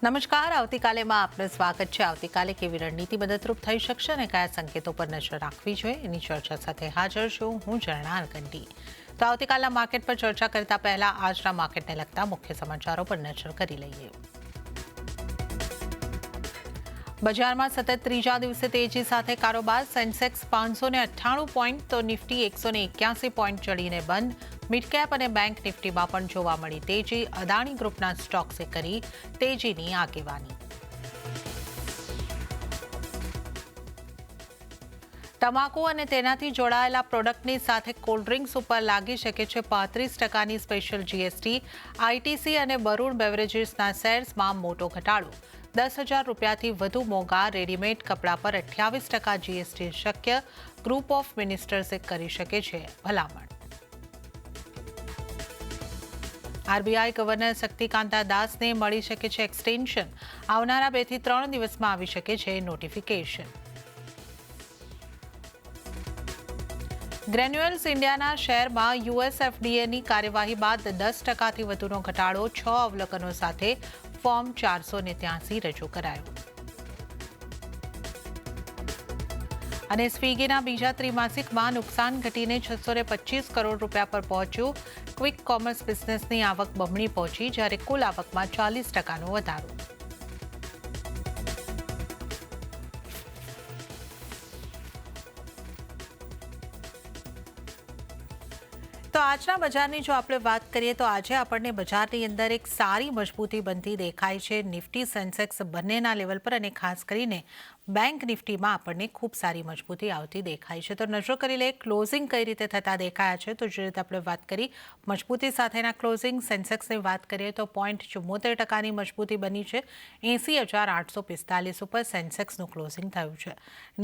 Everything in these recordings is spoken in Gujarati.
નમસ્કાર, આવતીકાલેમાં આપનું સ્વાગત છે. આવતીકાલે કેવી રણનીતિ મદદરૂપ થઈ શકશે અને કયા સંકેતો પર નજર રાખવી જોઈએ એની ચર્ચા સાથે હાજર છું હું ઝરણા અરકંડી. તો આવતીકાલના માર્કેટ પર ચર્ચા કરતા પહેલા આજના માર્કેટને લગતા મુખ્ય સમાચારો પર નજર કરી લઈએ. બજારમાં સતત ત્રીજા દિવસે તેજી સાથે કારોબાર. સેન્સેક્સ 598 પોઈન્ટ તો નિફ્ટી 181 પોઈન્ટ ચડીને બંધ. મિડકેપ અને બેંક નિફ્ટીમાં પણ જોવા મળી તેજી. અદાણી ગ્રુપના સ્ટોક્સે કરી તેજીની આગેવાની. તમાકુ અને તેનાથી જોડાયેલા પ્રોડક્ટની સાથે કોલ્ડ ડ્રિંક્સ ઉપર લાગી શકે છે 35% સ્પેશિયલ જીએસટી. આઈટીસી અને બરુણ બેવરેજીસના શેર્સમાં મોટો ઘટાડો. 10,000 રૂપિયાથી વધુ મોંઘા રેડીમેડ કપડાં પર 28% જીએસટી શક્ય. ગ્રુપ ઓફ મિનિસ્ટર્સે કરી શકે છે ભલામણ. આરબીઆઈ ગવર્નર શક્તિકાંતા દાસને મળી શકે છે એક્સટેન્શન. આવનારા 2 થી 3 દિવસમાં આવી શકે છે નોટિફિકેશન. ગ્રેન્યુઅલ્સ ઇન્ડિયાના શેરમાં યુએસએફડીએની કાર્યવાહી બાદ 10%થી વધુનો ઘટાડો. 6 અવલોકનો સાથે ફોર્મ 483 રજૂ કરાયો. અને સ્વિગીના બીજા ત્રિમાસિકમાં નુકસાન ઘટીને 625 કરોડ રૂપિયા પર પહોંચ્યું. ક્વિક કોમર્સ બિઝનેસની આવક બમણી પહોંચી જ્યારે કુલ આવકમાં 40%નો વધારો. તો આજના બજારની જો આપણે વાત કરીએ તો આજે આપણને બજારની અંદર એક સારી મજબૂતી બનતી દેખાય છે. નિફ્ટી સેન્સેક્સ બંનેના લેવલ પર અને ખાસ કરીને બેંક નિફ્ટીમાં આપણને ખૂબ સારી મજબૂતી આવતી દેખાય છે. તો નજર કરી લે ક્લોઝિંગ કઈ રીતે થતા દેખાયા છે. તો જે રીતે આપણે વાત કરી મજબૂતી સાથેના ક્લોઝિંગ, સેન્સેક્સની વાત કરીએ તો 0.74%ની મજબૂતી બની છે. 80,845 ઉપર સેન્સેક્સનું ક્લોઝિંગ થયું છે.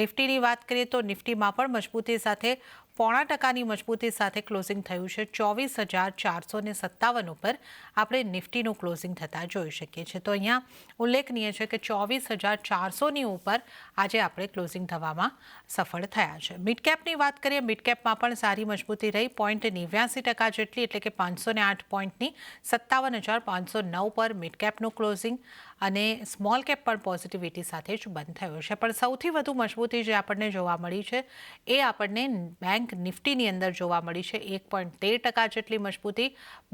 નિફ્ટીની વાત કરીએ તો નિફ્ટીમાં પણ મજબૂતી સાથે 0.5%ની મજબૂતી સાથે ક્લોઝિંગ થયું છે. 24,457 ઉપર આપણે નિફ્ટીનું ક્લોઝિંગ થતા જોઈ શકીએ છીએ. તો અહીંયા ઉલ્લેખનીય છે કે 24,400ની ઉપર આજે આપણે ક્લોઝિંગ થવામાં સફળ થયા છે. મિડકેપની વાત કરીએ, મિડકેપમાં પણ સારી મજબૂતી રહી. 0.89% જેટલી એટલે કે 508 પોઈન્ટની 57,509 પર મિડકેપનું ક્લોઝિંગ. અને સ્મોલ કેપ પણ પોઝિટિવિટી સાથે જ બંધ થયો છે. પણ સૌથી વધુ મજબૂતી જે આપણને જોવા મળી છે એ આપણને બેંક નિફ્ટીની અંદર જોવા મળી છે. 1.13% જેટલી મજબૂતી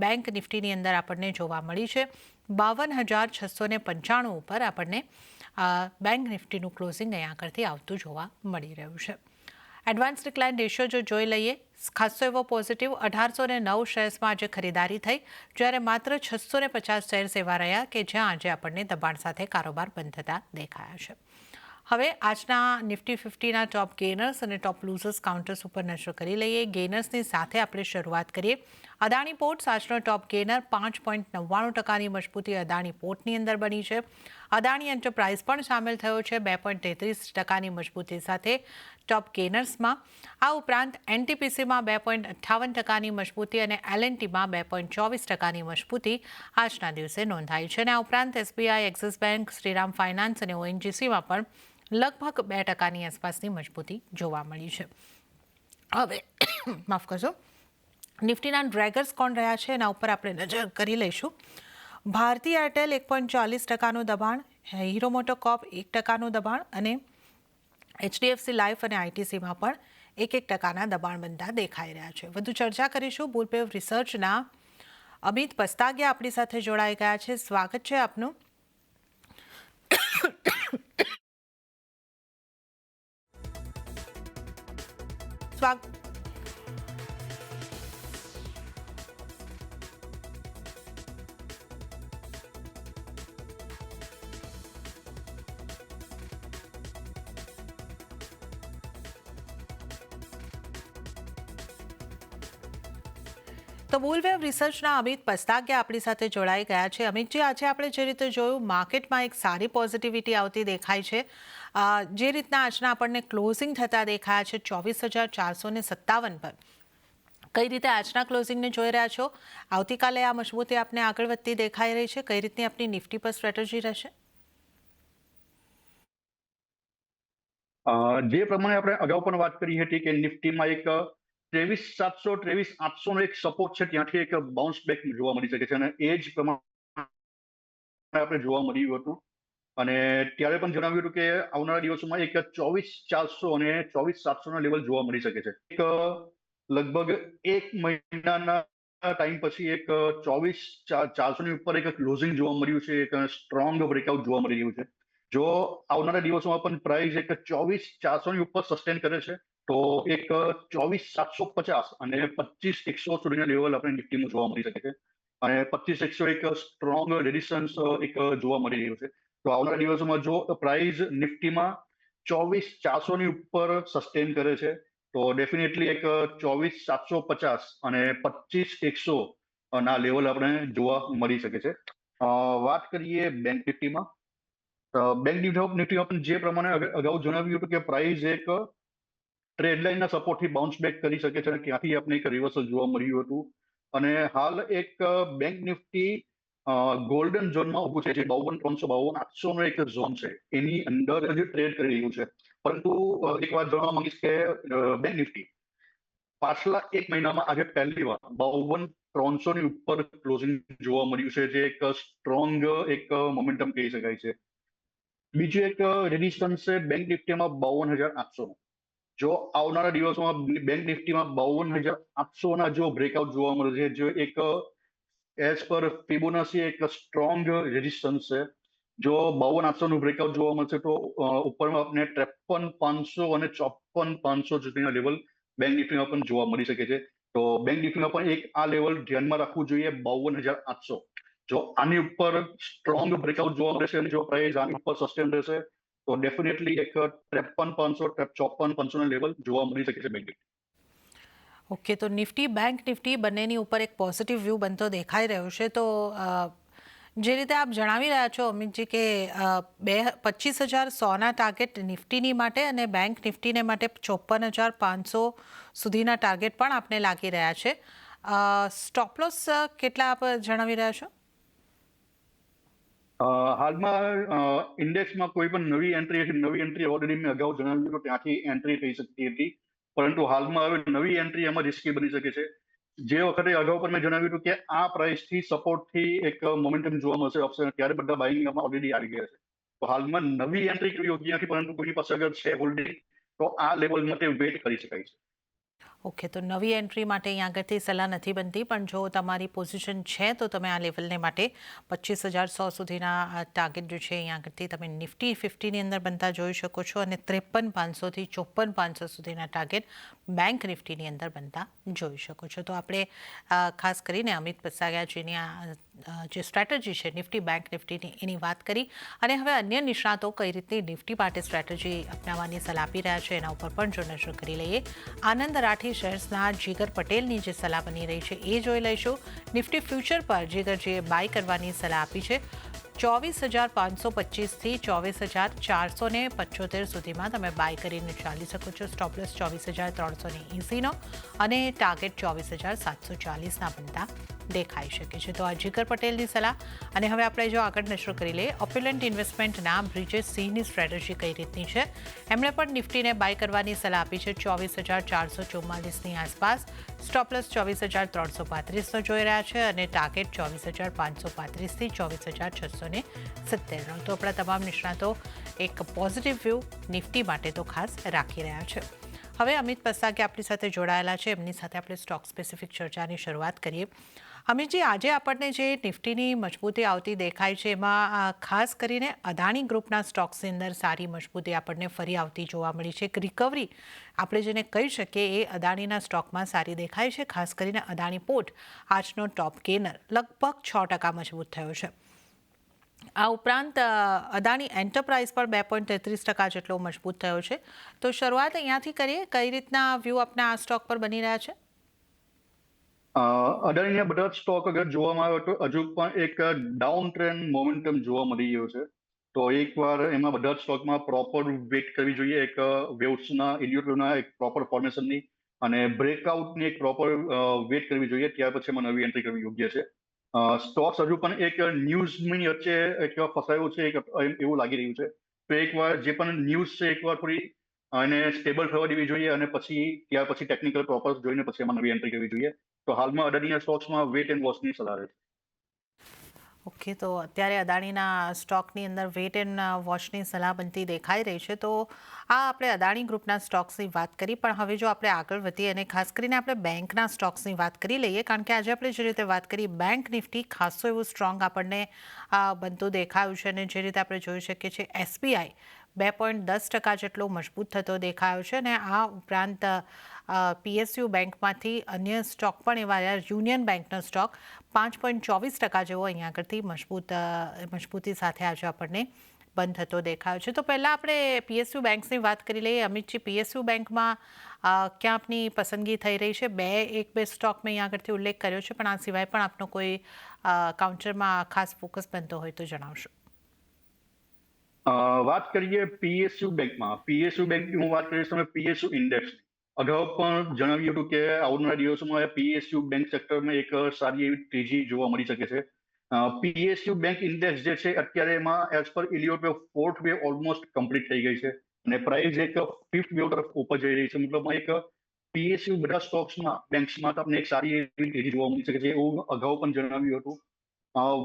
બેંક નિફ્ટીની અંદર આપણને જોવા મળી છે. 52,695 ઉપર આપણને બેંક નિફ્ટીનું ક્લોઝિંગ અહીંયા આગળથી આવતું જોવા મળી રહ્યું છે. એડવાન્સ ડિક્લાઇન રેશિયો જો જોઈ લઈએ, ખાસો એવો પોઝિટિવ 1,809 શેર્સમાં આજે ખરીદારી થઈ, જ્યારે માત્ર 650 શેર્સ એવા રહ્યા કે જ્યાં આજે આપણને દબાણ સાથે કારોબાર બંધ થતા દેખાયા છે. હવે આજના નિફ્ટી 50ના ટોપ ગેનર્સ અને ટોપ લૂઝર્સ કાઉન્ટર્સ ઉપર નજર કરી લઈએ. ગેનર્સની સાથે આપણે શરૂઆત કરીએ. અદાણી પોર્ટ્સ આજનો ટોપ ગેનર. 5.99%ની મજબૂતી અદાણી પોર્ટની અંદર બની છે. અદાણી એન્ટરપ્રાઇઝ પણ સામેલ થયો છે 2.33%ની મજબૂતી સાથે ટોપ ગેનર્સમાં. આ ઉપરાંત એનટીપીસીમાં 2.58%ની મજબૂતી અને એલએનટીમાં 2.24%ની મજબૂતી આજના દિવસે નોંધાઈ છે. અને આ ઉપરાંત SBI, axis bank, Shriram finance અને ઓએનજીસીમાં પણ લગભગ 2%ની આસપાસની મજબૂતી જોવા મળી છે. હવે માફ કરજો, નિફ્ટીના ડ્રેગર્સ કોણ રહ્યા છે એના ઉપર આપણે નજર કરી લઈશું. ભારતી એરટેલ 1.40%નું દબાણ, હીરો મોટોકોર્પ 1%નું દબાણ અને એચડીએફસી લાઈફ અને આઈટીસીમાં પણ 1% દબાણ બનતા દેખાઈ રહ્યા છે. વધુ ચર્ચા કરીશું. બુલપેવ રિસર્ચના અમિત પસ્તાગિયા આપણી સાથે જોડાઈ ગયા છે. સ્વાગત છે આપનું. તો બુલવેવ રિસર્ચના અમિત પસ્તાગિયા આપણી સાથે જોડાઈ ગયા છે. અમિતજી, આજે આપણે જે રીતે જોયું માર્કેટમાં એક સારી પોઝિટિવિટી આવતી દેખાય છે. જે રીતના આજના આપણને ક્લોઝિંગ થતા દેખાયા છે 24,457 પર, કઈ રીતે આજના ક્લોઝિંગને જોઈ રહ્યા છો? આવતીકાલે આ મજબૂતી આપને આગળ વધતી દેખાઈ રહી છે. કઈ રીતની આપની નિફ્ટી પર સ્ટ્રેટેજી રહેશે? જે પ્રમાણે આપણે અગાઉ પણ વાત કરી હતી કે નિફ્ટીમાં એક 23,700 23,800 નો એક સપોર્ટ છે, ત્યાંથી એક બાઉન્સ બેક જોવા મળી શકે છે અને એ જ પ્રમાણે આપણે જોવા મળ્યું હતું અને ત્યારે પણ જણાવ્યું હતું કે આવનારા દિવસોમાં એક 24,400 અને 24,700 લેવલ જોવા મળી શકે છે. એક લગભગ એક મહિનાના ટાઈમ પછી એક 24,400 ની ઉપર એક ક્લોઝિંગ જોવા મળ્યું છે, એક સ્ટ્રોંગ બ્રેકઆઉટ જોવા મળી રહ્યું છે. જો આવનારા દિવસોમાં પણ પ્રાઇસ એક 24,400 ની ઉપર સસ્ટેન કરે છે તો એક 24,750 અને 25,100 સુધીના લેવલ આપણે નિફ્ટીમાં જોવા મળી શકે છે અને 25,100 એક સ્ટ્રોંગ રેડિસ્ટન્સ એક જોવા મળી રહ્યું છે. તો આવનારા દિવસોમાં જો પ્રાઇસ નિફ્ટીમાં 24,400 ની ઉપર સસ્ટેન કરે છે તો ડેફિનેટલી એક 24,750 અને 25,100 ના લેવલ આપણે જોવા મળી શકે છે. વાત કરીએ બેંક નિફ્ટીમાં. બેંક નિફ્ટીમાં પણ જે પ્રમાણે અગાઉ જણાવ્યું હતું કે પ્રાઇસ એક ટ્રેડ લાઇનના સપોર્ટથી બાઉન્સ બેક કરી શકે છે અને ત્યાંથી આપણે એક રિવર્સલ જોવા મળ્યું હતું અને હાલ એક બેંક નિફ્ટી ગોલ્ડન ઝોનમાં ઊભું છે, જે 52,300 52,800 નો એક ઝોન છે, એની અંદર જ ટ્રેડ કરી રહ્યું છે. પરંતુ એક વાત જાણવા માંગીશ કે બેંક નિફ્ટી પાછલા એક મહિનામાં આજે પહેલી વાર 52,300 ની ઉપર ક્લોઝિંગ જોવા મળ્યું છે, જે એક સ્ટ્રોંગ એક મોમેન્ટમ કહી શકાય છે. બીજું એક રેડિસ્ટન્સ છે બેંક નિફ્ટીમાં 52,800. જો આવનારા દિવસોમાં બેંક નિફ્ટીમાં 52,800 ના જો બ્રેકઆઉટ જોવા મળે છે, જો એક એઝ પર ફિબોનાચી એક સ્ટ્રોંગ રેઝિસ્ટન્સ છે. જો 52,800 નું બ્રેકઆઉટ જોવા મળશે તો ઉપરમાં આપણે 53,500 અને 54,500 સુધીના લેવલ બેંક નિફ્ટીમાં પણ જોવા મળી શકે છે. તો બેંક નિફ્ટીમાં પણ એક આ લેવલ ધ્યાનમાં રાખવું જોઈએ 52,800. જો આની ઉપર સ્ટ્રોંગ બ્રેકઆઉટ જોવા મળશે અને જો પ્રાઇસ આની ઉપર સસ્ટેન રહેશે તો ડેફિનેટલી એક 53,500 54,500 ના લેવલ જોવા મળી શકે છે બેંક નિફ્ટી. ઓકે, તો નિફ્ટી બેંક નિફ્ટી બંનેની ઉપર એક પોઝિટિવ વ્યૂ બનતો દેખાઈ રહ્યો છે. તો જે રીતે આપ જણાવી રહ્યા છો અમિતજી કે 25,100ના ટાર્ગેટ નિફ્ટીની માટે અને બેંક નિફ્ટીને માટે 54,500 સુધીના ટાર્ગેટ પણ આપને લાગી રહ્યા છે. સ્ટોપલોસ કેટલા આપ જણાવી રહ્યા છો? હાલમાં ઇન્ડેક્સમાં કોઈ પણ નવી એન્ટ્રી ઓલરેડી મેં અગાઉ જણાવ્યું હતું ત્યાંથી એન્ટ્રી થઈ શકતી હતી, પરંતુ હાલમાં હવે નવી એન્ટ્રી એમાં રિસ્કી બની શકે છે. જે વખતે અગાઉ પણ મેં જણાવ્યું હતું કે આ પ્રાઇસથી સપોર્ટથી એક મોમેન્ટમ જોવા મળશે ઓપ્શન, ત્યારે બધા બાઇંગમાં ઓલરેડી આવી ગયા છે. તો હાલમાં નવી એન્ટ્રી કરવી યોગ્ય નથી, પરંતુ કોઈની પાસે અગર છે હોલ્ડિંગ તો આ લેવલ માટે વેટ કરી શકાય છે. ઓકે, તો નવી એન્ટ્રી માટે અહીંયા આગળથી સલાહ નથી બનતી, પણ જો તમારી પોઝિશન છે તો તમે આ લેવલને માટે 25,100 સુધીના ટાર્ગેટ જે છે અહીંયા આગળથી તમે નિફ્ટી 50ની અંદર બનતા જોઈ શકો છો અને 53,500થી 54,500 સુધીના ટાર્ગેટ બેંક નિફ્ટીની અંદર બનતા જોઈ શકો છો. તો આપણે ખાસ કરીને અમિત પસારિયાજીની આ જે સ્ટ્રેટેજી છે નિફ્ટી બેંક નિફ્ટીની એની વાત કરી અને હવે અન્ય નિષ્ણાતો કઈ રીતની નિફ્ટી માટે સ્ટ્રેટેજી અપનાવવાની સલાહ આપી રહ્યા છે એના ઉપર પણ જો નજર કરી લઈએ. આનંદ રાઠી શેર્સના જીગર પટેલની જે સલાહ બની રહી છે એ જોઈ લઈશું. નિફ્ટી ફ્યુચર પર જીગરજીએ બાય કરવાની સલાહ આપી છે. 24,525થી 24,475 સુધીમાં તમે બાય કરીને ચાલી શકો છો. સ્ટોપલેસ 24,380નો અને ટાર્ગેટ 24,740ના બનતા દેખાઈ શકે છે. તો આ જીગર પટેલની સલાહ. અને હવે આપણે જો આગળ નજર કરી લઈએ ઓપ્યુલન્ટ ઇન્વેસ્ટમેન્ટના બ્રિજેશ સિંહની સ્ટ્રેટેજી કઈ રીતની છે. એમણે પણ નિફ્ટીને બાય કરવાની સલાહ આપી છે 24,444ની આસપાસ. સ્ટોપલેસ 24,335નો જોઈ રહ્યા છે અને ટાર્ગેટ 24,535થી 24,670નો. તો આપણા તમામ નિષ્ણાતો એક પોઝિટિવ વ્યૂ નિફ્ટી માટે તો ખાસ રાખી રહ્યા છે. હવે અમિત પસાકે આપણી સાથે જોડાયેલા છે, એમની સાથે આપણે સ્ટોક સ્પેસિફિક ચર્ચાની શરૂઆત કરીએ. અમિતજી, આજે આપણને જે નિફ્ટીની મજબૂતી આવતી દેખાય છે એમાં ખાસ કરીને અદાણી ગ્રુપના સ્ટોક્સની અંદર સારી મજબૂતી આપણને ફરી આવતી જોવા મળી છે. એક રિકવરી આપણે જેને કહી શકીએ એ અદાણીના સ્ટોકમાં સારી દેખાય છે. ખાસ કરીને અદાણી પોર્ટ આજનો ટોપ ગેનર લગભગ 6% મજબૂત થયો છે. આ ઉપરાંત અદાણી એન્ટરપ્રાઇઝ પર 2.33% જેટલો મજબૂત થયો છે. તો શરૂઆત અહીંયાથી કરીએ, કઈ રીતના વ્યૂ આપના આ સ્ટોક પર બની રહ્યા છે? અદાણીના બધા જ સ્ટોક અગર જોવામાં આવે તો હજુ પણ એક ડાઉન ટ્રેન્ડ મોમેન્ટમ જોવા મળી રહ્યો છે. તો એકવાર એમાં બધા જ સ્ટોકમાં પ્રોપર વેટ કરવી જોઈએ, એક વેવ્સના ઇન્ડિકેટરના એક પ્રોપર ફોર્મેશનની અને બ્રેકઆઉટની એક પ્રોપર વેટ કરવી જોઈએ, ત્યાર પછી એમાં નવી એન્ટ્રી કરવી યોગ્ય છે. સ્ટોક્સ હજુ પણ એક ન્યૂઝની વચ્ચે એક ફસાયું છે એવું લાગી રહ્યું છે. તો એકવાર જે પણ ન્યૂઝ છે એકવાર થોડી અને સ્ટેબલ થવા દેવી જોઈએ અને ત્યાર પછી ટેકનિકલ પ્રોપર જોઈને પછી એમાં નવી એન્ટ્રી કરવી જોઈએ. તો હાલમાં અદાણીના સ્ટોક્સમાં વેટ એન્ડ વોચની સલાહ છે. ઓકે, તો અત્યારે અદાણીના સ્ટોકની અંદર વેટ એન્ડ વોચની સલાહ બનતી દેખાઈ રહી છે. તો આ આપણે અદાણી ગ્રુપના સ્ટોક્સની વાત કરી, પણ હવે જો આપણે આગળ વધીએ અને ખાસ કરીને આપણે બેંકના સ્ટોક્સની વાત કરી લઈએ, કારણ કે આજે આપણે જે રીતે વાત કરી બેંક નિફ્ટી ખાસો એવું સ્ટ્રોંગ આપણને બનતું દેખાયું છે અને જે રીતે આપણે જોઈ શકીએ છીએ એસબીઆઈ 2.10% જેટલો મજબૂત થતો દેખાયો છે અને આ ઉપરાંત પીએસયુ બેંકમાંથી અન્ય સ્ટોક પણ એવા યુનિયન બેંકનો સ્ટોક 5.24% જેવો અહીંયા આગળથી મજબૂતી સાથે આજે આપણને બંધ થતો દેખાયો છે. તો પહેલાં આપણે પીએસયુ બેંક્સની વાત કરી લઈએ. અમિતજી, પીએસયુ બેંકમાં ક્યાં આપની પસંદગી થઈ રહી છે? બે સ્ટોક મેં અહીંયા આગળથી ઉલ્લેખ કર્યો છે, પણ આ સિવાય પણ આપનો કોઈ કાઉન્ટરમાં ખાસ ફોકસ બનતો હોય તો જણાવશો. વાત કરીએ પીએસયુ બેંકમાં. પીએસયુ બેંકની હું વાત કરીશ તમે પીએસયુ ઇન્ડેક્સ. અગાઉ પણ જણાવ્યું હતું કે આવનારા દિવસોમાં પીએસયુ બેંક સેક્ટરમાં એક સારી એવી તેજી જોવા મળી શકે છે. પીએસયુ બેંક ઇન્ડેક્સ જે છે અત્યારે એમાં as per Elliott wave fourth wave almost complete થઈ ગઈ છે અને પ્રાઇસ એક ફિફ્થ વેવ તરફ ઉપર જઈ રહી છે. મતલબ એક પીએસયુ બધા સ્ટોક્સમાં બેંક્સમાં તમને એક સારી એવી તેજી જોવા મળી શકે છે એવું અગાઉ પણ જણાવ્યું હતું.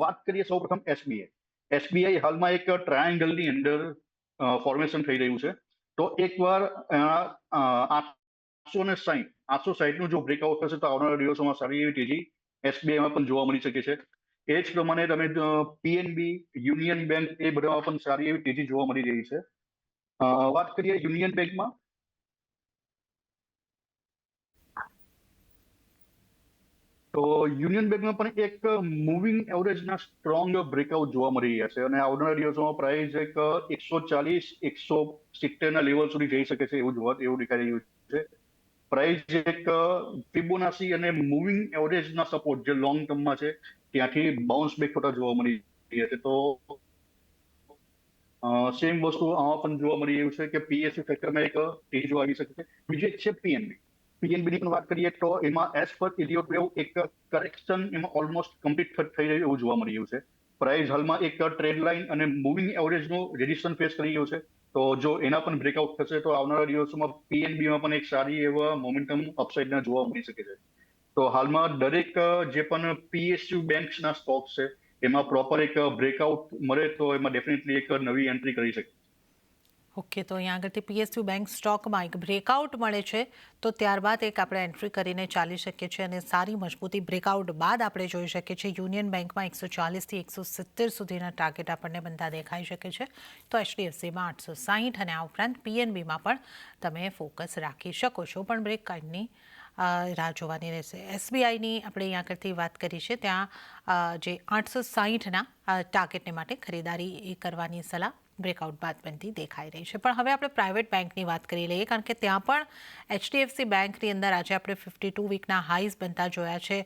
વાત કરીએ સૌપ્રથમ એસબીઆઈ. એસબીઆઈ હાલમાં એક ટ્રાયેંગલની અંદર ફોર્મેશન થઈ રહ્યું છે. તો એકવાર 860નું જો બ્રેકઆઉટ થશે તો આવનારા દિવસોમાં સારી એવી તેજી એસબીઆઈમાં પણ જોવા મળી શકે છે. એ જ પ્રમાણે તમે પીએનબી, યુનિયન બેંક એ બધામાં પણ સારી એવી તેજી જોવા મળી રહી છે. વાત કરીએ યુનિયન બેંકમાં, તો યુનિયન બેંકમાં પણ એક મૂવિંગ એવરેજના સ્ટ્રોંગ બ્રેકઆઉટ જોવા મળી રહ્યા છે અને આવનારા દિવસોમાં પ્રાઇસ એક 140-170ના લેવલ સુધી જઈ શકે છે એવું દેખાઈ રહ્યું છે. પ્રાઇસ એક ફિબોનાસી અને મૂવિંગ એવરેજના સપોર્ટ જે લોંગ ટર્મમાં છે ત્યાંથી બાઉન્સ બેક થતા જોવા મળી રહ્યા છે. તો સેમ વસ્તુ આમાં પણ જોવા મળી રહ્યું છે કે પીએસયુ સેક્ટરમાં એક તેજી જોવા આવી શકે છે. બીજી એક છે પીએનબી. પીએનબી ની વાત કરીએ તો એમાં એઝ પર ઇલિયોટ વેવ એક કરેક્શન એમાં ઓલમોસ્ટ કમ્પ્લીટ થઈ રહ્યું એવું જોવા મળી રહ્યું છે. પ્રાઇસ હાલમાં એક ટ્રેડ લાઇન અને મૂવિંગ એવરેજનું રેઝિસ્ટન્સ ફેસ કરી રહ્યું છે. તો જો એના પણ બ્રેકઆઉટ થશે તો આવનારા દિવસોમાં પીએનબીમાં પણ એક સારી એવા મોમેન્ટમ અપસાઇડના જોવા મળી શકે છે. તો હાલમાં દરેક જે પણ પીએસયુ બેંક્સના સ્ટોક છે એમાં પ્રોપર એક બ્રેકઆઉટ મળે તો એમાં ડેફિનેટલી એક નવી એન્ટ્રી કરી શકે. ઓકે, તો અહીંયા આગળથી પીએસયુ બેંક સ્ટોકમાં એક બ્રેકઆઉટ મળે છે તો ત્યારબાદ એક આપણે એન્ટ્રી કરીને ચાલી શકીએ છીએ અને સારી મજબૂતી બ્રેકઆઉટ બાદ આપણે જોઈ શકીએ છીએ. યુનિયન બેંકમાં 140થી 170 સુધીના ટાર્ગેટ આપણને બનતા દેખાઈ શકે છે. તો એચડીએફસીમાં 860 અને આ ઉપરાંત પીએનબીમાં પણ તમે ફોકસ રાખી શકો છો, પણ બ્રેક કાઢની રાહ જોવાની રહેશે. એસબીઆઈની આપણે અહીંયા આગળથી વાત કરી છે, ત્યાં જે 860ના ટાર્ગેટને માટે ખરીદારી કરવાની સલાહ બ્રેકઆઉટ બાદ બનતી દેખાઈ રહી છે. પણ હવે આપણે પ્રાઇવેટ બેંકની વાત કરી લઈએ, કારણ કે ત્યાં પણ એચડીએફસી બેંકની અંદર આજે આપણે 52 વીકના હાઈઝ બનતા જોયા છે.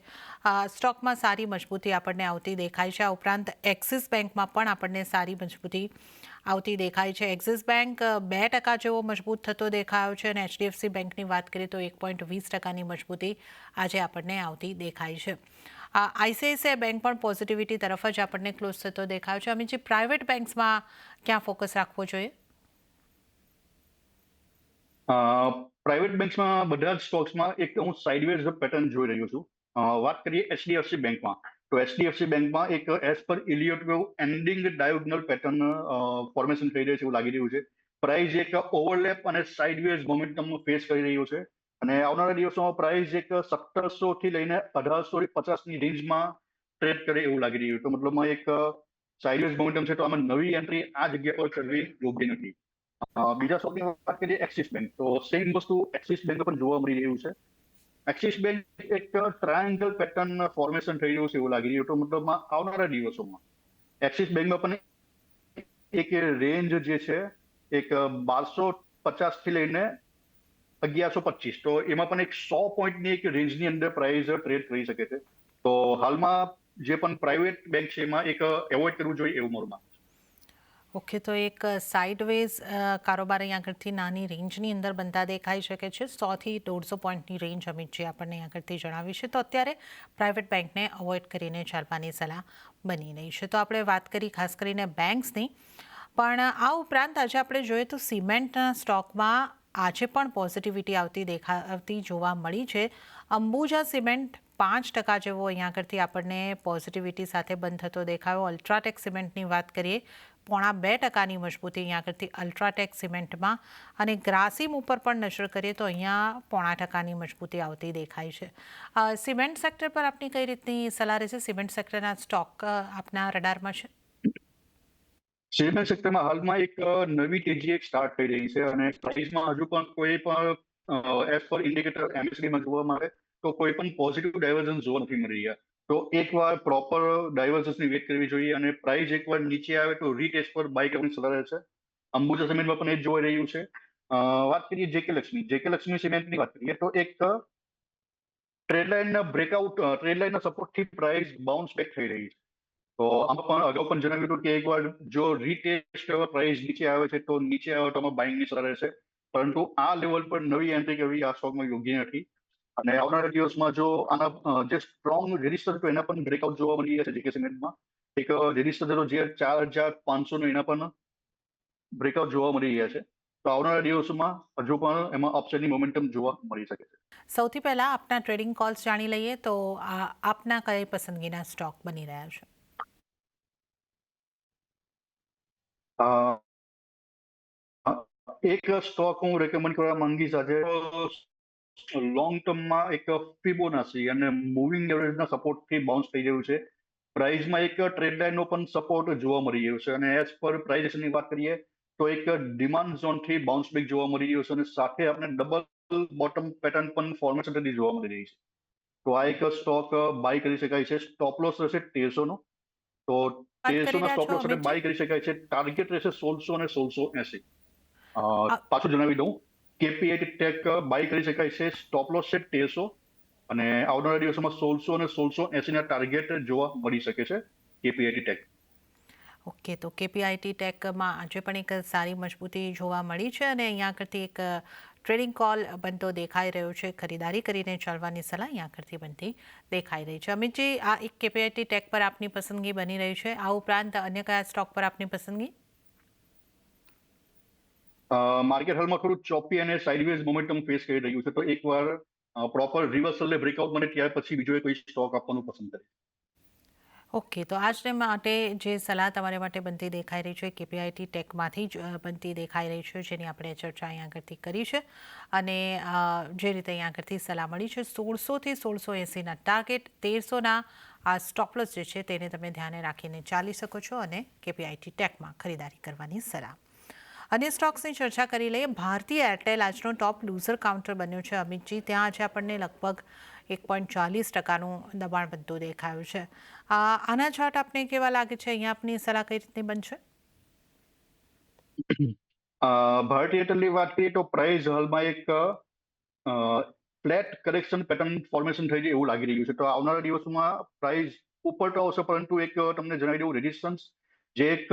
સ્ટોકમાં સારી મજબૂતી આપણને આવતી દેખાય છે. આ ઉપરાંત એક્સિસ બેંકમાં પણ આપણને સારી મજબૂતી આવતી દેખાય છે. એક્સિસ બેંક 2% જેવો મજબૂત થતો દેખાયો છે અને એચડીએફસી બેંકની વાત કરીએ તો 1.20%ની મજબૂતી આજે આપણને આવતી દેખાય છે. આઈસીઆઈસીઆઈ બેંક પણ પોઝિટિવિટી તરફ જ આપણને ક્લોઝ થતો દેખાયો છે. અમિતજી, પ્રાઇવેટ બેંક્સમાં ક્યાં ફોકસ રાખવો જોઈએ? પ્રાઇવેટ બેંક્સમાં બધા જ સ્ટોક્સમાં એક હું સાઇડવેઝ પેટર્ન જોઈ રહ્યો છું. વાત કરીએ એચડીએફસી બેંકમાં, તો એચડીએફસી બેંકમાં એક as per Elliott wave ending diagonal pattern formation થઈ રહ્યું છે એવું લાગી રહ્યું છે. પ્રાઇસ એક ઓવરલેપ અને સાઇડવેઝ મોમેન્ટમ ફેસ કરી રહ્યું છે અને આવનારા દિવસોમાં પ્રાઇસ એક 1700 થી લઈને 1850ની રેન્જમાં ટ્રેડ કરે એવું લાગી રહ્યું છે. તો મતલબમાં એક સાઇડવેઝ મોમેન્ટમ છે, તો આમાં નવી એન્ટ્રી આ જગ્યા પર કરવી યોગ્ય નથી. બીજા સ્ટોકની વાત કરીએ એક્સિસ બેંક, તો સેમ વસ્તુ એક્સિસ બેંક પણ જોવા મળી રહ્યું છે. એક્સિસ બેંક એક ટ્રાયેંગલ પેટર્ન ફોર્મેશન થઈ રહ્યું છે એવું લાગી રહ્યું. તો મતલબમાં આવનારા દિવસોમાં એક્સિસ બેંકમાં પણ એક રેન્જ જે છે એક 1250 થી લઈને 1125, તો એમાં પણ એક 100 પોઈન્ટની એક રેન્જની અંદર પ્રાઇસ ટ્રેડ કરી શકે છે. તો હાલમાં જે પણ પ્રાઇવેટ બેંક છે એમાં એક એવોઇડ કરવું જોઈએ એવું મારું માનવું છે. ઓકે, તો એક સાઇડવેઝ કારોબાર અહીં આગળથી નાની રેન્જની અંદર બનતા દેખાઈ શકે છે. 100થી 150 પોઈન્ટની રેન્જ અમિતજી આપણને અહીં આગળથી જણાવી છે. તો અત્યારે પ્રાઇવેટ બેંકને અવોઇડ કરીને ચાલવાની સલાહ બની રહી છે. તો આપણે વાત કરી ખાસ કરીને બેંક્સની, પણ આ ઉપરાંત આજે આપણે જોઈએ તો સિમેન્ટના સ્ટોકમાં આજે પણ પોઝિટિવિટી આવતી જોવા મળી છે. અંબુજા સિમેન્ટ 5% જેવો અહીંયા આગળથી આપણને પોઝિટિવિટી સાથે બંધ થતો દેખાયો. અલ્ટ્રાટેક સિમેન્ટની વાત કરીએ, 0.5%ની મજબૂતી અહીંયા આગળથી અલ્ટ્રાટેક સિમેન્ટમાં, અને ગ્રાસિમ ઉપર પણ નજર કરીએ તો અહીંયા 0.5%ની મજબૂતી આવતી દેખાય છે. સિમેન્ટ સેક્ટર પર આપની કઈ રીતની સલાહ રહેશે? સિમેન્ટ સેક્ટરના સ્ટોક આપના રડારમાં છે? સિમેન્ટ સેક્ટરમાં હાલમાં એક નવી તેજી એક સ્ટાર્ટ થઈ રહી છે અને પ્રાઇસમાં હજુ પણ કોઈ પણ એઝ પર ઇન્ડિકેટર એમએસડીમાં જોવામાં આવે તો કોઈ પણ પોઝિટિવ ડાયવર્જન્સ જોવા નથી મળી રહ્યા. તો એકવાર પ્રોપર ડાયવર્જન્સની વેટ કરવી જોઈએ અને પ્રાઇસ એકવાર નીચે આવે તો રીટેસ્ટ પર બાય કરવાની સલાહ રહેશે. અંબુજા સિમેન્ટમાં પણ એ જ જોઈ રહ્યું છે. વાત કરીએ જેકે લક્ષ્મી સિમેન્ટની વાત કરીએ તો એક ટ્રેડલાઇનના બ્રેકઆઉટ ટ્રેડલાઇનના સપોર્ટથી પ્રાઇસ બાઉન્સ બેક થઈ રહી છે. તો આમાં પણ અગાઉ પણ જણાવ્યું હતું કે એકવાર જો રીટેસ્ટ પ્રાઇસ નીચે આવે છે તો નીચે આવે તો બાઇંગની સલાહ રહેશે, પરંતુ આ લેવલ પર નવી એન્ટ્રી કરવી આ સ્ટોકમાં યોગ્ય નથી. અને આવનારા દિવસમાં જો આના જે સ્ટ્રોંગ રેઝિસ્ટર હતો એના પણ બ્રેકઆઉટ જોવા મળી રહ્યા છે જેકે સિમેન્ટમાં. એક રેઝિસ્ટર હતો જે 4,500 એના પણ બ્રેકઆઉટ જોવા મળી રહ્યા છે. તો આવનારા દિવસોમાં હજુ પણ એમાં અપસાઇડની મોમેન્ટમ જોવા મળી શકે છે. સૌથી પહેલાં આપના ટ્રેડિંગ કોલ્સ જાણી લઈએ તો આપના કઈ પસંદગીના સ્ટોક બની રહ્યા છે? અ, એક સ્ટોક હું રેકમેન્ડ કરવા માંગીશ આજે. લોંગ ટર્મમાં એક ફિબોનાસી અને મૂવિંગ એવરેજના સપોર્ટથી બાઉન્સ થઈ રહ્યું છે. પ્રાઇસમાં એક ટ્રેડ લાઇનનો પણ સપોર્ટ જોવા મળી રહ્યો છે અને એઝ પર પ્રાઇસની વાત કરીએ તો એક ડિમાન્ડ ઝોનથી બાઉન્સ બેક જોવા મળી રહ્યો છે અને સાથે આપણે ડબલ બોટમ પેટર્ન પણ ફોર્મેશન થતી જોવા મળી રહી છે. તો આ એક સ્ટોક બાય કરી શકાય છે. સ્ટોપ લોસ રહેશે 1300 નો. તો વાત કરી 1300 ના રહ્યા સ્ટોપ છો લોસ સાથે અમિતજી? બાય કરી શકાય છે. ટાર્ગેટ રહેશે 1600 અને 1680. પાછું જણાવી દઉં, કેપીઆઈટી ટેક બાય કરી શકાય છે. સ્ટોપ લોસ છે 1300 અને આવનારા દિવસોમાં 1600 અને 1680 ના ટાર્ગેટ જોવા મળી શકે છે કેપીઆઈટી ટેક. ઓકે, તો કેપીઆઈટી ટેકમાં આજે પણ એક સારી મજબૂતી જોવા મળી છે અને અહીંયા આગળથી એક ટ્રેડિંગ કોલ બનતો દેખાઈ રહ્યો છે. ખરીદારી કરીને ચાલવાની સલાહ અહીંયા આગળથી બનતી દેખાઈ રહી છે. અમિતજી, આ એક કેપીઆઈટી ટેક પર આપની પસંદગી બની રહી છે. આ ઉપરાંત અન્ય કયા સ્ટોક પર આપની પસંદગી? માર્કેટ હાલમાં થોડું ચોપી અને સાઇડવેઝ મોમેન્ટમ ફેસ કરી રહ્યું છે, તો એકવાર પ્રોપર રિવર્સલ બ્રેકઆઉટ મળે ત્યાર પછી બીજો કોઈ સ્ટોક આપવાનું પસંદ કરે. ઓકે, તો આજને માટે જે સલાહ તમારા માટે બનતી દેખાઈ રહી છે કેપીઆઈટી ટેકમાંથી જ બનતી દેખાઈ રહી છે, જેની આપણે ચર્ચા અહીંયા આગળથી કરી છે. અને જે રીતે અહીંયા આગળથી સલાહ મળી છે 1600થી 1680ના ટાર્ગેટ, 1300ના આ સ્ટોપલોસ જે છે તેને તમે ધ્યાને રાખીને ચાલી શકો છો અને કેપીઆઈટી ટેકમાં ખરીદારી કરવાની સલાહ. અન્ય સ્ટોક્સની ચર્ચા કરી લઈએ. ભારતીય એરટેલ આજનો ટોપ લૂઝર કાઉન્ટર બન્યો છે. અમિતજી, ત્યાં આજે આપણને લગભગ 1.40%નું દબાણ બનતું દેખાયું છે. આના ચાર્ટ આપને કેવા લાગે છે? અહીંયા આપની સલાહ કઈ રીતની બનશે? ભારતીય એરટેલની વાત કરીએ તો પ્રાઇસ હાલમાં એક ફ્લેટ કરેક્શન પેટર્ન ફોર્મેશન થઈ જાય એવું લાગી રહ્યું છે. તો આવનારા દિવસોમાં પ્રાઇસ ઉપર તો આવશે, પરંતુ એક તમને જણાવી દઉં રેઝિસ્ટન્સ જે એક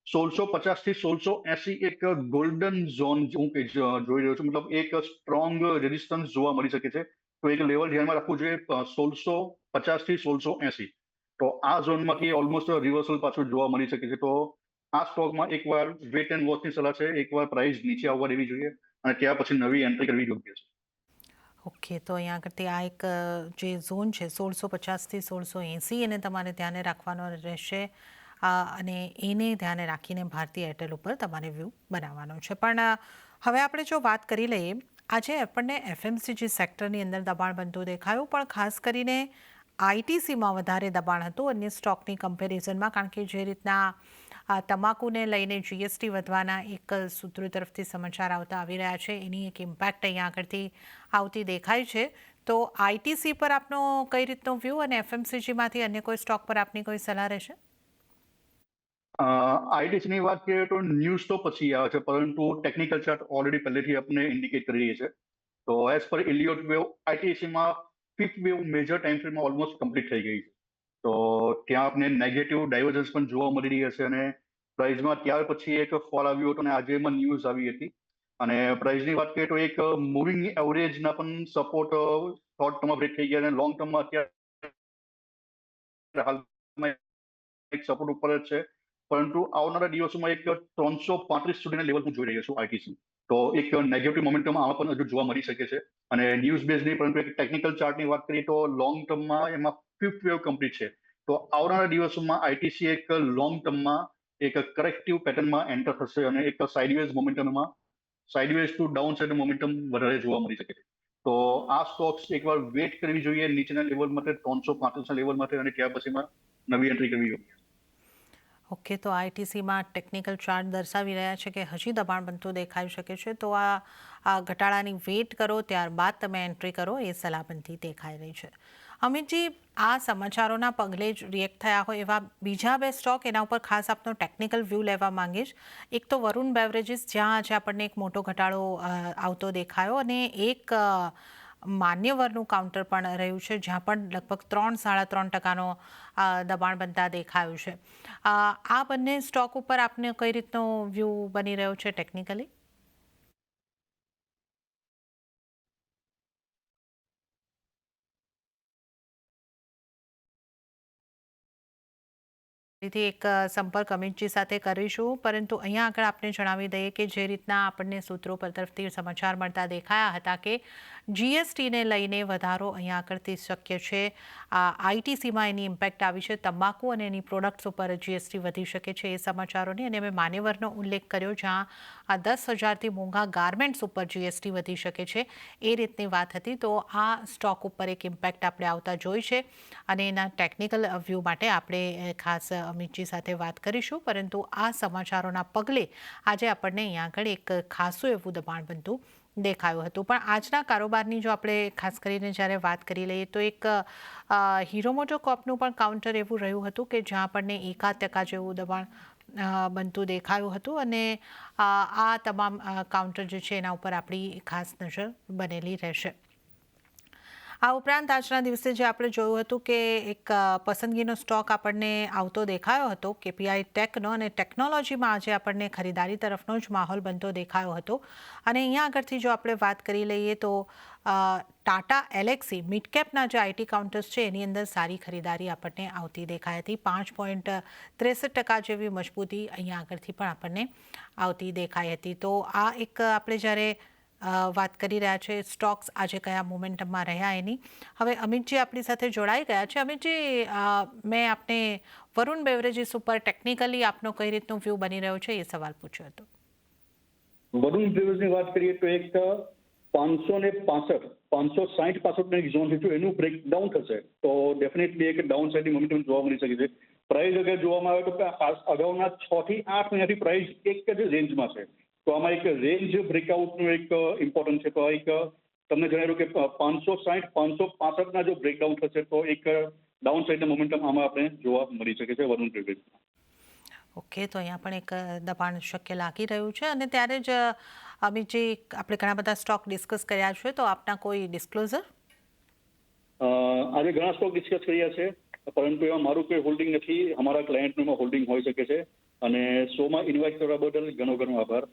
1650 થી 1680 એક ગોલ્ડન ઝોન હું જોઈ રહ્યો છું, મતલબ એક સ્ટ્રોંગ રેઝિસ્ટન્સ જોવા મળી શકે છે. તો એક લેવલ ધ્યાનમાં રાખવું જોઈએ 1650 થી 1680. તો આ ઝોનમાંથી ઓલમોસ્ટ રિવર્સલ પાછું જોવા મળી શકે છે. તો આ સ્ટોકમાં એકવાર વેટ એન્ડ વોચની સલાહ છે. એકવાર પ્રાઇસ નીચે આવવા દેવી જોઈએ અને ત્યાર પછી નવી એન્ટ્રી કરવી યોગ્ય છે. ઓકે, તો અહીંયા આગળથી આ એક જે ઝોન છે 1650થી 1680 એને તમારે ધ્યાને રાખવાનો રહેશે અને એને ધ્યાને રાખીને ભારતીય એરટેલ ઉપર તમારે વ્યૂ બનાવવાનો છે. પણ હવે આપણે જો વાત કરી લઈએ, આજે આપણને એફએમસીજી સેક્ટરની અંદર દબાણ બનતું દેખાયું, પણ ખાસ કરીને આઈટીસીમાં વધારે દબાણ હતું અન્ય સ્ટોકની કમ્પેરિઝનમાં, કારણ કે જે રીતના તમાકુને લઈને જીએસટી વધવાના એક સૂત્રો તરફથી સમાચાર આવતા આવી રહ્યા છે, એની એક ઇમ્પેક્ટ અહીંયા આગળથી આવતી દેખાય છે. તો આઈટીસી પર આપનો કઈ રીતનો વ્યૂ અને એફએમસીજીમાંથી અન્ય કોઈ સ્ટોક પર આપની કોઈ સલાહ રહેશે? આઈટીસીની વાત કરીએ તો ન્યૂઝ તો પછી આવે છે, પરંતુ ટેકનિકલ ચાર્ટ ઓલરેડી પહેલેથી આપણે ઇન્ડિકેટ કરી રહી છે. તો એઝ પર ઇલિયોટ વેવ આઈટીસીમાં ફિફ્થ વેવ મેજર ટાઈમ ફ્રેમમાં ઓલમોસ્ટ કમ્પ્લીટ થઈ ગઈ છે. તો ત્યાં આપણે નેગેટિવ ડાયવર્જન્સ પણ જોવા મળી રહી હશે અને પ્રાઇઝમાં ત્યાર પછી એક ફોલ આવ્યો હતો અને આજે એમાં ન્યૂઝ આવી હતી. અને પ્રાઇઝની વાત કરીએ તો એક મૂવિંગ એવરેજના પણ સપોર્ટ શોર્ટ ટર્મમાં બ્રેક થઈ ગયા અને લોંગ ટર્મમાં અત્યારે હાલમાં એક સપોર્ટ ઉપર જ છે, પરંતુ આવનારા દિવસોમાં એક 335 સુધીના લેવલ હું જોઈ રહ્યો છું આઈટીસી. તો એક નેગેટિવ મોમેન્ટમ આમાં પણ હજુ જોવા મળી શકે છે. અને ન્યૂઝ બેઝ નહીં પરંતુ એક ટેકનિકલ ચાર્ટની વાત કરીએ તો લોંગ ટર્મમાં એમાં ફિફ્થ વેવ કમ્પ્લીટ છે. તો આવનારા દિવસોમાં આઈટીસી એક લોંગ ટર્મમાં એક કરેક્ટિવ પેટર્નમાં એન્ટર થશે અને એક સાઇડવેઝ મોમેન્ટમમાં sideways to downside momentum વધારે જોવા મળી શકે છે. તો આ સ્ટોક્સ એકવાર વેટ કરવી જોઈએ નીચેના લેવલ માટે 335ના લેવલ માટે અને ત્યાર પછીમાં નવી એન્ટ્રી કરવી જોઈએ. ઓકે, તો આઈટીસીમાં ટેકનિકલ ચાર્ટ દર્શાવી રહ્યા છે કે હજી દબાણ બનતું દેખાઈ શકે છે, તો આ ઘટાડાની વેટ કરો ત્યારબાદ તમે એન્ટ્રી કરો એ સલાહ દેખાઈ રહી છે. અમિતજી, આ સમાચારોના પગલે જ રિએક્ટ થયા હોય એવા બીજા બે સ્ટોક એના ઉપર ખાસ આપનો ટેકનિકલ વ્યૂ લેવા માંગીશ. એક તો વરુણ બેવરેજીસ, જ્યાં આજે આપણને એક મોટો ઘટાડો આવતો દેખાયો, અને એક માન્યવરનું કાઉન્ટર પણ રહ્યું છે, જ્યાં પણ લગભગ 3-3.5% દબાણ બનતા દેખાયું છે. આ બંને સ્ટોક ઉપર આપને કઈ રીતનો વ્યૂ બની રહ્યો છે ટેકનિકલી? ફરીથી એક સંપર્ક અમિતજી સાથે કરીશું, પરંતુ અહીંયા આગળ આપણે જણાવી દઈએ કે જે રીતના આપણને સૂત્રો પર તરફથી સમાચાર મળતા દેખાયા હતા કે જીએસટીને લઈને વધારો અહીંયા આગળથી શક્ય છે. આઈટીસીમાં એની ઇમ્પેક્ટ આવી છે, તંબાકુ અને એની પ્રોડક્ટ્સ ઉપર જીએસટી વધી શકે છે એ સમાચારોની, અને મેં માન્યવરનો ઉલ્લેખ કર્યો જ્યાં 10,000થી મોંઘા ગાર્મેન્ટ્સ ઉપર જીએસટી વધી શકે છે એ રીતની વાત હતી. તો આ સ્ટોક ઉપર એક ઇમ્પેક્ટ આપણે આવતા જોઈ છે, અને એના ટેકનિકલ વ્યૂ માટે આપણે ખાસ અમિતજી સાથે વાત કરીશું. પરંતુ આ સમાચારોના પગલે આજે આપણને અહીંયા આગળ એક ખાસું એવું દબાણ બનતું દેખાયું હતું. પણ આજના કારોબારની જો આપણે ખાસ કરીને જ્યારે વાત કરી લઈએ તો એક હીરો મોટોકોર્પનું પણ કાઉન્ટર એવું રહ્યું હતું કે જ્યાં આપણને 1% જેવું દબાણ બનતું દેખાયું હતું, અને આ તમામ કાઉન્ટર જે છે એના ઉપર આપણી ખાસ નજર બનેલી રહેશે. આ ઉપરાંત આજના દિવસે જે આપણે જોયું હતું કે એક પસંદગીનો સ્ટોક આપણને આવતો દેખાયો હતો કેપીઆઈ ટેકનો, અને ટેકનોલોજીમાં આજે આપણને ખરીદારી તરફનો જ માહોલ બનતો દેખાયો હતો. અને અહીંયા આગળથી જો આપણે વાત કરી લઈએ તો ટાટા એલેક્સી મિડકેપના જે આઈટી કાઉન્ટર્સ છે એની અંદર સારી ખરીદારી આપણને આવતી દેખાઈ હતી. 5.63% જેવી મજબૂતી અહીંયા આગળથી પણ આપણને આવતી દેખાઈ હતી. તો આ એક આપણે જ્યારે વાત કરી રહ્યા છે સ્ટોક્સ આજે કયા મોમેન્ટમમાં રહ્યા એની. હવે અમિતજી આપણી સાથે જોડાઈ ગયા છે. અમિતજી, મેં આપને વરુણ બેવરેજીસ ઉપર ટેકનિકલી આપનો કઈ રીતનો વ્યૂ બની રહ્યો છે એ સવાલ પૂછ્યો હતો. વરુણ બેવરેજની વાત કરીએ તો એક 565 560-65 એક ઝોન હતું, એનું બ્રેકડાઉન થશે તો ડેફિનેટલી એક ડાઉન સાઇડની મોમેન્ટમ જોવા મળી શકે છે. પ્રાઇસ અગર જોવામાં આવે તો અગાઉના 6 થી 8 મહિનાથી પ્રાઇસ એક જ રેન્જમાં છે. તો આમાં એક રેન્જ બ્રેકઆઉટનું એક ઇમ્પોર્ટન્ટ છે. તો એક તમને જણાવ્યું કે 560-565ના જો બ્રેકડાઉન થશે તો એક ડાઉન સાઇડના મોમેન્ટમ આમાં આપણે જોવા મળી શકે છે વરુણ બેવરેજમાં. ઓકે, તો અહીંયા પણ એક દબાણ શક્ય લાગી રહ્યું છે. અને ત્યારે જ અમિતજી, આપણે ઘણા બધા સ્ટોક ડિસ્કસ કર્યા છે, તો આપના કોઈ ડિસ્ક્લોઝર? આજે ઘણા સ્ટોક ડિસ્કસ કર્યા છે, પરંતુ એમાં મારું કોઈ હોલ્ડિંગ નથી. અમારા ક્લાયન્ટનું એમાં હોલ્ડિંગ હોઈ શકે છે. અને શોમાં ઇન્વાઇટ કરવા બદલ ઘણો આભાર.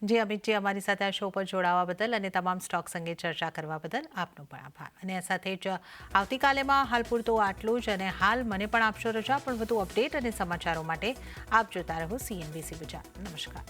જી અમિતજી, અમારી સાથે આ શો પર જોડાવા બદલ અને તમામ સ્ટોક્સ અંગે ચર્ચા કરવા બદલ આપનો પણ આભાર. અને આ સાથે જ આવતીકાલેમાં હાલ પૂરતું આટલું જ. અને હાલ મને પણ આપશો રજા, પણ વધુ અપડેટ અને સમાચારો માટે આપ જોતા રહો CNBC બજાર. નમસ્કાર.